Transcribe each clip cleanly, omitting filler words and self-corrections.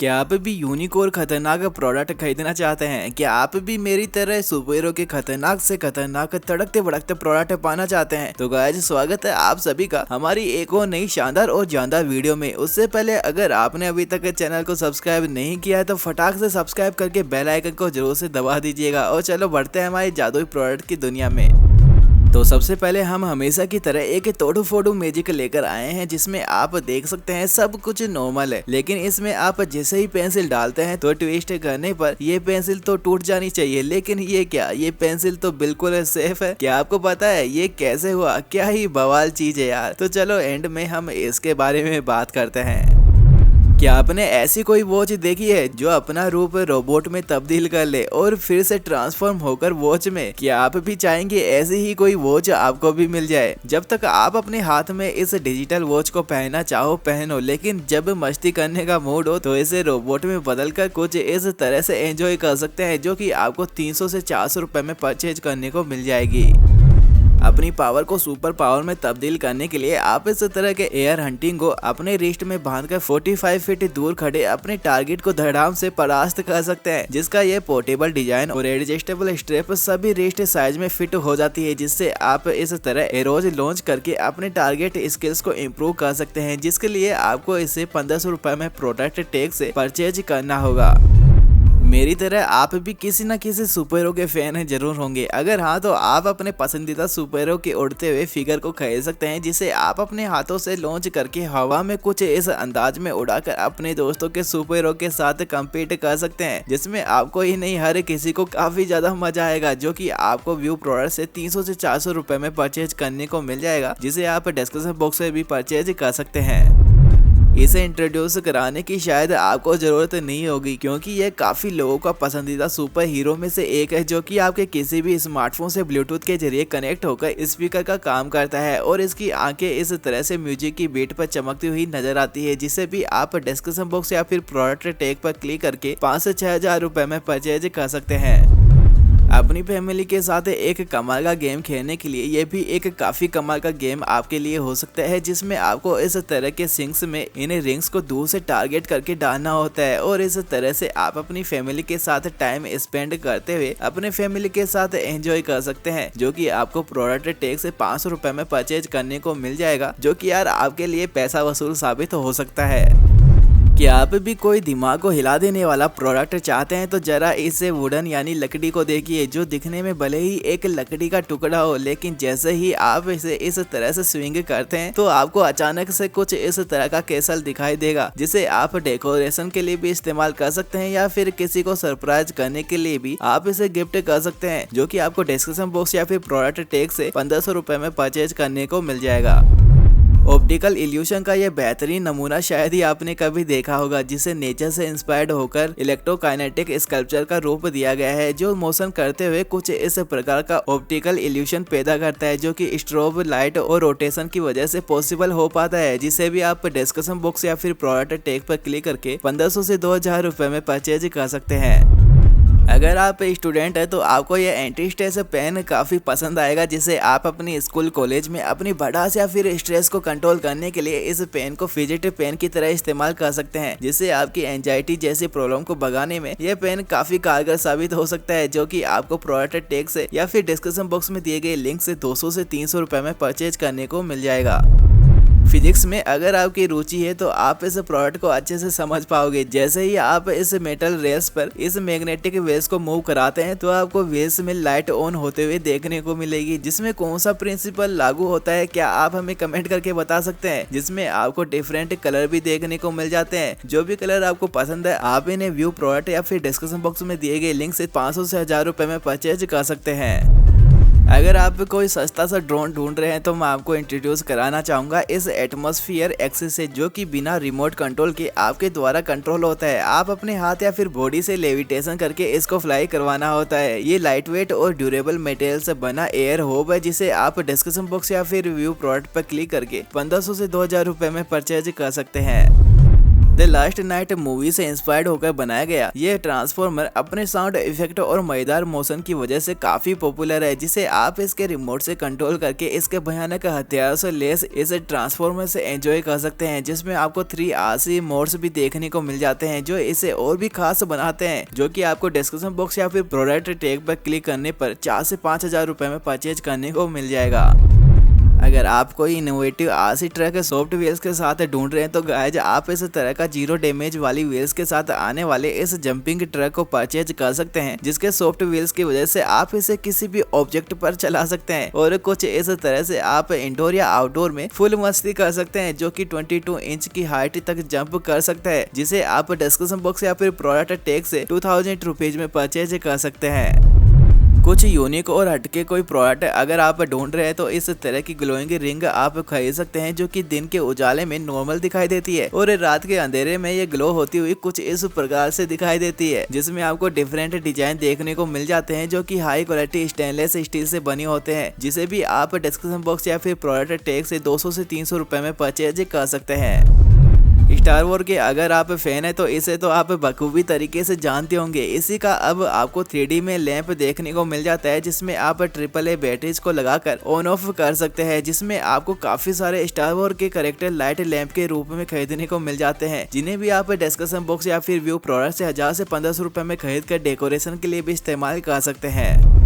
क्या आप भी यूनिक और खतरनाक प्रोडक्ट खरीदना चाहते हैं? क्या आप भी मेरी तरह सुपर हीरो के खतरनाक से खतरनाक तड़कते भड़कते प्रोडक्ट पाना चाहते हैं? तो गाइस स्वागत है आप सभी का हमारी एक और नई शानदार और जानदार वीडियो में। उससे पहले अगर आपने अभी तक चैनल को सब्सक्राइब नहीं किया है तो फटाक से सब्सक्राइब करके बेल आइकन को जरूर से दबा दीजिएगा। और चलो बढ़ते हैं हमारी जादुई प्रोडक्ट की दुनिया में। तो सबसे पहले हम हमेशा की तरह एक तोड़ू फोड़ू मैजिक लेकर आए हैं, जिसमें आप देख सकते हैं सब कुछ नॉर्मल है, लेकिन इसमें आप जैसे ही पेंसिल डालते हैं तो ट्विस्ट करने पर ये पेंसिल तो टूट जानी चाहिए। लेकिन ये क्या, ये पेंसिल तो बिल्कुल सेफ है। क्या आपको पता है ये कैसे हुआ? क्या ही बवाल चीज है यार। तो चलो एंड में हम इसके बारे में बात करते हैं। क्या आपने ऐसी कोई वॉच देखी है जो अपना रूप रोबोट में तब्दील कर ले और फिर से ट्रांसफॉर्म होकर वॉच में? क्या आप भी चाहेंगे ऐसी ही कोई वॉच आपको भी मिल जाए? जब तक आप अपने हाथ में इस डिजिटल वॉच को पहनना चाहो पहनो, लेकिन जब मस्ती करने का मूड हो तो इसे रोबोट में बदलकर कुछ इस तरह से एंजॉय कर सकते हैं, जो कि आपको 300 से 400 रुपए में परचेज करने को मिल जाएगी। अपनी पावर को सुपर पावर में तब्दील करने के लिए आप इस तरह के एयर हंटिंग को अपने रिस्ट में बांधकर 45 फीट दूर खड़े अपने टारगेट को धड़ाम से परास्त कर सकते हैं, जिसका ये पोर्टेबल डिजाइन और एडजस्टेबल स्ट्रैप सभी रिस्ट साइज में फिट हो जाती है, जिससे आप इस तरह एरोज लॉन्च करके अपने टारगेट स्किल्स को इम्प्रूव कर सकते हैं, जिसके लिए आपको इसे 1500 रुपए में प्रोडक्ट टैग से परचेज करना होगा। मेरी तरह आप भी किसी न किसी सुपर हीरो के फैन जरूर होंगे। अगर हाँ तो आप अपने पसंदीदा सुपर हीरो के उड़ते हुए फिगर को खरीद सकते हैं, जिसे आप अपने हाथों से लॉन्च करके हवा में कुछ इस अंदाज में उड़ाकर अपने दोस्तों के सुपर हीरो के साथ कम्पीट कर सकते हैं, जिसमें आपको ही नहीं हर किसी को काफी ज्यादा मजा आएगा, जो कि आपको व्यू प्रोडक्ट से 300 से 400 रुपए में परचेज करने को मिल जाएगा, जिसे आप डिस्क्रिप्शन बॉक्स से भी परचेज कर सकते हैं। इसे इंट्रोड्यूस कराने की शायद आपको जरूरत नहीं होगी, क्योंकि यह काफी लोगों का पसंदीदा सुपर हीरो में से एक है, जो कि आपके किसी भी स्मार्टफोन से ब्लूटूथ के जरिए कनेक्ट होकर स्पीकर का काम करता है और इसकी आंखें इस तरह से म्यूजिक की बीट पर चमकती हुई नजर आती है, जिसे भी आप डिस्क्रिप्शन बॉक्स या फिर प्रोडक्ट टैग पर क्लिक करके 5 से 6,000 रुपए में परचेज कर सकते हैं। अपनी फैमिली के साथ एक कमाल का गेम खेलने के लिए ये भी एक काफी कमाल का गेम आपके लिए हो सकता है, जिसमें आपको इस तरह के सिंक्स में इन रिंग्स को दूर से टारगेट करके डालना होता है और इस तरह से आप अपनी फैमिली के साथ टाइम स्पेंड करते हुए अपने फैमिली के साथ एंजॉय कर सकते हैं, जो कि आपको प्रोडक्ट टैग से 500 रुपए में परचेज करने को मिल जाएगा, जो कि यार आपके लिए पैसा वसूल साबित हो सकता है। क्या आप भी कोई दिमाग को हिला देने वाला प्रोडक्ट चाहते हैं तो जरा इसे वुडन यानी लकड़ी को देखिए, जो दिखने में भले ही एक लकड़ी का टुकड़ा हो, लेकिन जैसे ही आप इसे इस तरह से स्विंग करते हैं तो आपको अचानक से कुछ इस तरह का केसल दिखाई देगा, जिसे आप डेकोरेशन के लिए भी इस्तेमाल कर सकते हैं या फिर किसी को सरप्राइज करने के लिए भी आप इसे गिफ्ट कर सकते हैं, जो कि आपको डिस्क्रिप्शन बॉक्स या फिर प्रोडक्ट टैग से 1500 रुपए में परचेज करने को मिल जाएगा। ऑप्टिकल इल्यूशन का यह बेहतरीन नमूना शायद ही आपने कभी देखा होगा, जिसे नेचर से इंस्पायर्ड होकर इलेक्ट्रोकाइनेटिक स्कल्पचर का रूप दिया गया है, जो मोशन करते हुए कुछ इस प्रकार का ऑप्टिकल इल्यूशन पैदा करता है, जो कि स्ट्रोब लाइट और रोटेशन की वजह से पॉसिबल हो पाता है, जिसे भी आप डिस्क्रिप्शन बॉक्स या फिर प्रोडक्ट टैग पर क्लिक करके 1500 से 2,000 रुपए में परचेज कर सकते हैं। अगर आप स्टूडेंट है तो आपको यह एंटी स्ट्रेस पेन काफी पसंद आएगा, जिसे आप अपनी स्कूल कॉलेज में अपनी भड़ास या फिर स्ट्रेस को कंट्रोल करने के लिए इस पेन को फिजिट पेन की तरह इस्तेमाल कर सकते हैं, जिससे आपकी एंजाइटी जैसी प्रॉब्लम को भगाने में यह पेन काफी कारगर साबित हो सकता है, जो कि आपको प्रोडक्ट टैग से या फिर डिस्क्रिप्शन बॉक्स में दिए गए लिंक से 200 से 300 रुपए में परचेज करने को मिल जाएगा। फिजिक्स में अगर आपकी रुचि है तो आप इस प्रोडक्ट को अच्छे से समझ पाओगे। जैसे ही आप इस मेटल रेल्स पर इस मैग्नेटिक वेव्स को मूव कराते हैं तो आपको वेव्स में लाइट ऑन होते हुए देखने को मिलेगी, जिसमें कौन सा प्रिंसिपल लागू होता है क्या आप हमें कमेंट करके बता सकते हैं, जिसमें आपको डिफरेंट कलर भी देखने को मिल जाते हैं। जो भी कलर आपको पसंद है आप इन्हें व्यू प्रोडक्ट या फिर डिस्क्रिप्शन बॉक्स में दिए गए लिंक से 500 से 1000 रुपए में परचेज कर सकते हैं। अगर आप कोई सस्ता सा ड्रोन ढूंढ रहे हैं तो मैं आपको इंट्रोड्यूस कराना चाहूंगा इस एटमॉस्फेयर एक्सिस से, जो कि बिना रिमोट कंट्रोल के आपके द्वारा कंट्रोल होता है। आप अपने हाथ या फिर बॉडी से लेविटेशन करके इसको फ्लाई करवाना होता है। ये लाइट वेट और ड्यूरेबल मटेरियल से बना एयर होब है, जिसे आप डिस्क्रिप्शन बॉक्स या फिर व्यू प्रोडक्ट पर क्लिक करके 1500 से 2,000 रुपए में परचेज कर सकते हैं। द लास्ट नाइट मूवी से इंस्पायर्ड होकर बनाया गया ये ट्रांसफॉर्मर अपने साउंड इफेक्ट और मजेदार मोशन की वजह से काफी पॉपुलर है, जिसे आप इसके रिमोट से कंट्रोल करके इसके भयानक हथियारों से लेस इस ट्रांसफॉर्मर से एंजॉय कर सकते हैं, जिसमें आपको 3 RC मोड्स भी देखने को मिल जाते हैं जो इसे और भी खास बनाते हैं, जो कि आपको डिस्क्रिप्शन बॉक्स या फिर प्रोडक्ट टैग पर क्लिक करने पर 4 से 5,000 रुपए में परचेज करने को मिल जाएगा। अगर आप कोई innovative RC truck soft wheels के साथ ढूंढ रहे हैं तो गाइज आप इस तरह का 0 डैमेज वाली व्हील्स के साथ आने वाले इस जंपिंग ट्रक को परचेज कर सकते हैं, जिसके सॉफ्ट व्हील्स की वजह से आप इसे किसी भी ऑब्जेक्ट पर चला सकते हैं और कुछ इस तरह से आप इंडोर या आउटडोर में फुल मस्ती कर सकते हैं, जो कि 22 इंच की हाइट तक जंप कर सकता है, जिसे आप डिस्क्रिप्शन बॉक्स या फिर प्रोडक्ट टैग से 2000 रुपीज में परचेज कर सकते हैं। कुछ यूनिक और हटके कोई प्रोडक्ट अगर आप ढूंढ रहे हैं तो इस तरह की ग्लोइंग रिंग आप खरीद सकते हैं, जो कि दिन के उजाले में नॉर्मल दिखाई देती है और रात के अंधेरे में ये ग्लो होती हुई कुछ इस प्रकार से दिखाई देती है, जिसमें आपको डिफरेंट डिजाइन देखने को मिल जाते हैं जो कि हाई क्वालिटी स्टेनलेस स्टील से बने होते हैं, जिसे भी आप डिस्क्रिप्शन बॉक्स या फिर प्रोडक्ट टैग से 200 से 300 रुपए में परचेज कर सकते हैं। स्टार वॉर के अगर आप फैन है तो इसे तो आप बखूबी तरीके से जानते होंगे। इसी का अब आपको 3D में लैंप देखने को मिल जाता है, जिसमें आप AAA बैटरीज को लगाकर ऑन ऑफ कर सकते हैं, जिसमें आपको काफी सारे स्टार वॉर के कैरेक्टर लाइट लैंप के रूप में खरीदने को मिल जाते हैं, जिन्हें भी आप डिस्क्रिप्शन बॉक्स या फिर व्यू प्रोडक्ट से 1000 से 1500 रुपए में खरीद कर डेकोरेशन के लिए भी इस्तेमाल कर सकते हैं।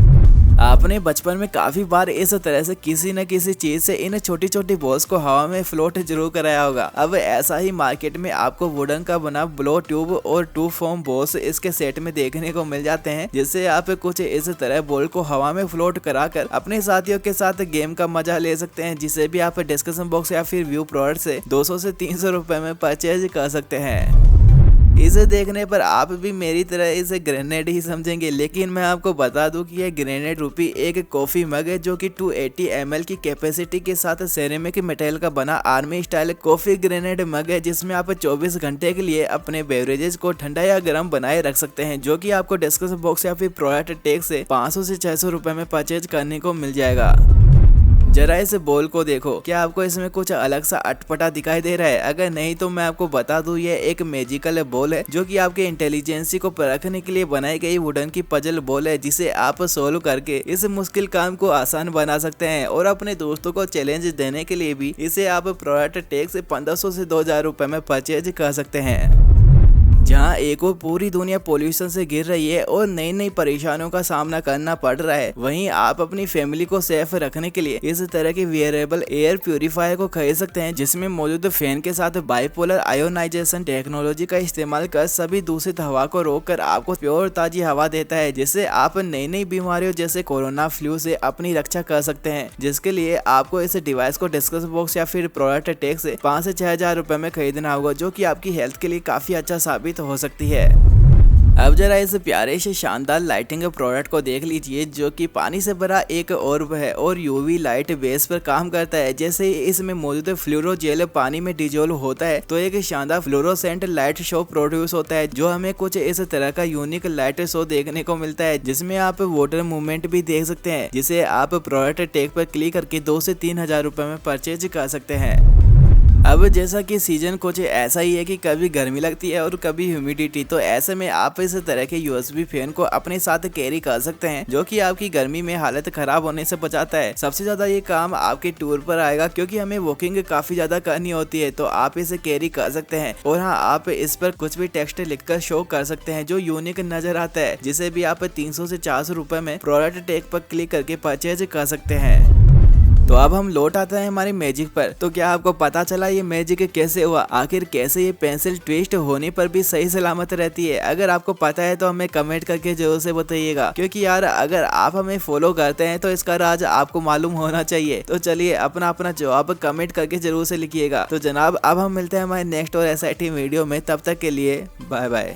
आपने बचपन में काफी बार इस तरह से किसी न किसी चीज से इन छोटी छोटी बॉल्स को हवा में फ्लोट जरूर कराया होगा। अब ऐसा ही मार्केट में आपको वुडन का बना ब्लो ट्यूब और 2 फोम बॉल्स इसके सेट में देखने को मिल जाते हैं, जिससे आप कुछ इस तरह बॉल को हवा में फ्लोट कराकर अपने साथियों के साथ गेम का मजा ले सकते हैं, जिसे भी आप डिस्क्रिप्शन बॉक्स या फिर व्यू प्रोडक्ट से 200 से 300 रुपए में परचेज कर सकते हैं। इसे देखने पर आप भी मेरी तरह इसे ग्रेनेड ही समझेंगे, लेकिन मैं आपको बता दूं कि यह ग्रेनेड रूपी एक कॉफी मग है, जो कि 280 ml की कैपेसिटी के साथ सेरेमिक मेटल का बना आर्मी स्टाइल कॉफी ग्रेनेड मग है, जिसमें आप 24 घंटे के लिए अपने बेवरेजेस को ठंडा या गर्म बनाए रख सकते हैं, जो कि आपको डिस्क्रिप्शन बॉक्स या फिर प्रोडक्ट टैग से 500 से 600 रुपए में परचेज करने को मिल जाएगा। जरा इस बॉल को देखो, क्या आपको इसमें कुछ अलग सा अटपटा दिखाई दे रहा है? अगर नहीं तो मैं आपको बता दूं ये एक मैजिकल बॉल है, जो कि आपके इंटेलिजेंसी को परखने के लिए बनाई गई वुडन की पजल बॉल है, जिसे आप सोल्व करके इस मुश्किल काम को आसान बना सकते हैं और अपने दोस्तों को चैलेंज देने के लिए भी इसे आप प्रोडक्ट टैग से 1500 से 2000 रुपए में परचेज कर सकते हैं। जहाँ एक और पूरी दुनिया पोल्यूशन से गिर रही है और नई नई परेशानियों का सामना करना पड़ रहा है, वहीं आप अपनी फैमिली को सेफ रखने के लिए इस तरह के वेरिएबल एयर प्यूरिफायर को खरीद सकते हैं, जिसमें मौजूद फैन के साथ बाइपोलर आयोनाइजेशन टेक्नोलॉजी का इस्तेमाल कर सभी दूषित हवा को रोककर आपको प्योर ताजी हवा देता है, जिससे आप नई नई बीमारियों जैसे कोरोना फ्लू से अपनी रक्षा कर सकते हैं, जिसके लिए आपको इस डिवाइस को डिस्क्रिप्शन बॉक्स या फिर प्रोडक्ट टैग से 5 से 6000 रुपए में खरीदना होगा, जो कि आपकी हेल्थ के लिए काफी अच्छा साबित हो सकती है। अब जरा इस प्यारे से शानदार लाइटिंग प्रोडक्ट को देख लीजिए, जो कि पानी से भरा एक ऑर्ब है और यूवी लाइट बेस पर काम करता है। जैसे इसमें मौजूद फ्लोरो जेल पानी में डिजोल्व होता है तो एक शानदार फ्लोरोसेंट लाइट शो प्रोड्यूस होता है, जो हमें कुछ इस तरह का यूनिक लाइट शो देखने को मिलता है, जिसमें आप वाटर मूवमेंट भी देख सकते हैं, जिसे आप प्रोडक्ट टैग पर क्लिक करके 2 से 3000 रुपए में परचेज कर सकते हैं। अब जैसा कि सीजन कुछ ऐसा ही है कि कभी गर्मी लगती है और कभी ह्यूमिडिटी, तो ऐसे में आप इस तरह के यूएसबी फैन को अपने साथ कैरी कर सकते हैं, जो कि आपकी गर्मी में हालत खराब होने से बचाता है। सबसे ज्यादा ये काम आपके टूर पर आएगा, क्योंकि हमें वॉकिंग काफी ज्यादा करनी होती है, तो आप इसे कैरी कर सकते हैं। और हाँ, आप इस पर कुछ भी टेक्स्ट लिखकर शो कर सकते हैं जो यूनिक नजर आता है, जिसे भी आप 300 से 400 रुपए में प्रोडक्ट टैग पर क्लिक करके परचेज कर सकते हैं। तो अब हम लौट आते हैं हमारी मैजिक पर। तो क्या आपको पता चला ये मैजिक कैसे हुआ? आखिर कैसे ये पेंसिल ट्विस्ट होने पर भी सही सलामत रहती है? अगर आपको पता है तो हमें कमेंट करके जरूर से बताइएगा, क्योंकि यार अगर आप हमें फॉलो करते हैं तो इसका राज आपको मालूम होना चाहिए। तो चलिए अपना जवाब कमेंट करके जरूर से लिखिएगा। तो जनाब अब हम मिलते हैं हमारे नेक्स्ट और SIT वीडियो में, तब तक के लिए बाय बाय।